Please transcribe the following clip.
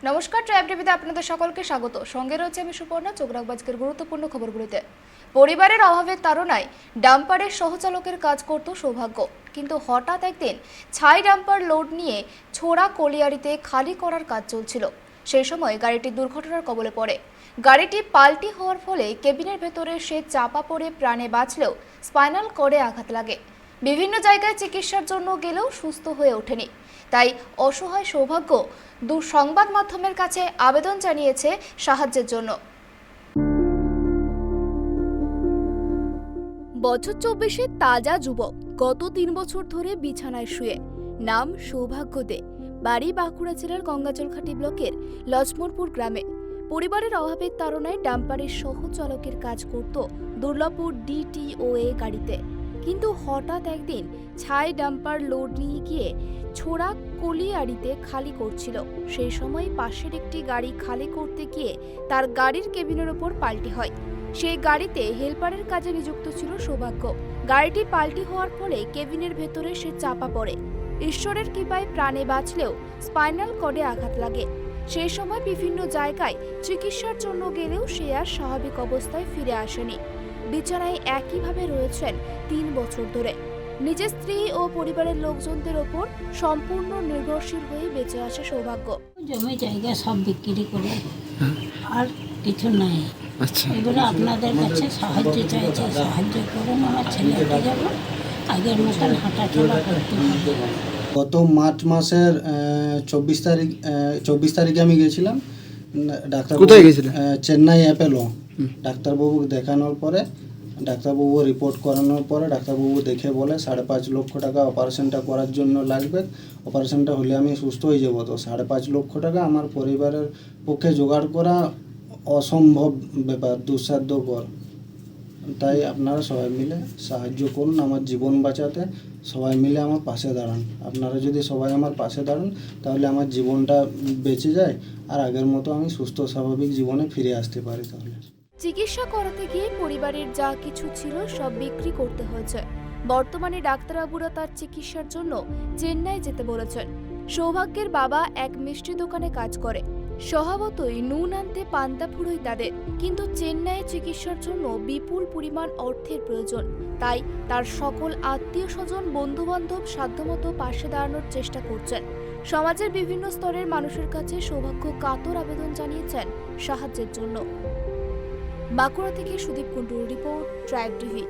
নমস্কার, ট্রাইব টিভিতে আপনাদের সকলকে স্বাগত। সঙ্গে রয়েছে আমি সুপর্ণা। চোখ রাখবো আজকের গুরুত্বপূর্ণ খবরগুলিতে। পরিবারের অভাবের তাড়নায় ডাম্পারের সহচালকের কাজ করত সৌভাগ্য, কিন্তু হঠাৎ একদিন ছাই ডাম্পার লোড নিয়ে ছোড়া কলিয়ারিতে খালি করার কাজ চলছিল। সেই সময় গাড়িটি দুর্ঘটনার কবলে পড়ে। গাড়িটি পাল্টি হওয়ার ফলে কেবিনের ভেতরে সে চাপা পড়ে প্রাণে বাঁচলেও স্পাইনাল কর্ডে আঘাত লাগে। বিভিন্ন জায়গায় চিকিৎসার জন্য গেলেও সুস্থ হয়ে ওঠেনি। তাই অসহায় সৌভাগ্য সংবাদ মাধ্যমের কাছে আবেদন জানিয়েছে সাহায্যের জন্য। বছর 24-এ তাজা যুবক, গত 3 বছর ধরে বিছানায় শুয়ে। নাম সৌভাগ্য দে, বাড়ি বাঁকুড়া জেলার গঙ্গাজলঘাটি ব্লকের লক্ষ্মণপুর গ্রামে। পরিবারের অভাবের তাড়নায় ডাম্পারের সহচালকের কাজ করত দুর্লভপুর DTOA গাড়িতে, কিন্তু হঠাৎ একদিন ছাই ডাম্পার লোড নিয়ে গিয়ে ছোড়া কলিয়ারিতে খালি করছিল। সেই সময় পাশের একটি গাড়ি খালি করতে গিয়ে তার গাড়ির কেবিনের ওপর পাল্টি হয়। সেই গাড়িতে হেল্পারের কাজে নিযুক্ত ছিল সৌভাগ্য। গাড়িটি পাল্টি হওয়ার ফলে কেবিনের ভেতরে সে চাপা পড়ে। ঈশ্বরের কৃপায় প্রাণে বাঁচলেও স্পাইনাল কর্ডে আঘাত লাগে। সেই সময় বিভিন্ন জায়গায় চিকিৎসার জন্য গেলেও সে আর স্বাভাবিক অবস্থায় ফিরে আসেনি। বিছানায় একইভাবে রয়েছেন 3 বছর ধরে। নিজের স্ত্রী ও পরিবারের লোকজনদের ওপর সম্পূর্ণ নির্ভরশীল হয়ে বেঁচে আছে সৌভাগ্য। জমি জায়গা সব বিক্রি করে আর কিছু নাই। এগুলো আপনাদের কাছে সাহায্য চাইছে, সাহায্য করুন। আমার ছেলেকে যেন আগের মতন হাঁটাচলা করতে হবে। গত মার্চ মাসের 24 তারিখে আমি গেছিলাম ডাক্তার। কোথায় গেছিলেন? চেন্নাই অ্যাপেলো। ডাক্তারবাবু দেখানোর পরে, ডাক্তারবাবু রিপোর্ট করানোর পরে ডাক্তারবাবু দেখে বলে 5.5 লক্ষ টাকা অপারেশনটা করার জন্য লাগবে। অপারেশনটা হলে আমি সুস্থ হয়ে যাব। তো 5.5 লক্ষ টাকা আমার পরিবারের পক্ষে জোগাড় করা অসম্ভব ব্যাপার, দুঃসাধ্যকর। তাই আপনারা সবাই মিলে সাহায্য করুন আমার জীবন বাঁচাতে। সবাই মিলে আমার পাশে দাঁড়ান। আপনারা যদি সবাই আমার পাশে দাঁড়ান তাহলে আমার জীবনটা বেঁচে যায় আর আগের মতো আমি সুস্থ স্বাভাবিক জীবনে ফিরে আসতে পারি। তাহলে চিকিৎসা করাতে গিয়ে পরিবারের যা কিছু ছিল সব বিক্রি করতে হয়েছে। বর্তমানে ডাক্তারবাবুরা তার চিকিৎসার জন্য চেন্নাই যেতে বলেছেন। সৌভাগ্যের বাবা এক মিষ্টি দোকানে কাজ করে। স্বভাবতই নুন আনতে পান্তা ফুরোয় তাদের, কিন্তু চেন্নাইয়ে চিকিৎসার জন্য বিপুল পরিমাণ অর্থের প্রয়োজন। তাই তার সকল আত্মীয় স্বজন, বন্ধু বান্ধব সাধ্যমতো পাশে দাঁড়ানোর চেষ্টা করছেন। সমাজের বিভিন্ন স্তরের মানুষের কাছে সৌভাগ্য কাতর আবেদন জানিয়েছেন সাহায্যের জন্য। বাঁকুড়া থেকে সুদীপ কুণ্ডুর রিপোর্ট, ট্রাইব টিভি।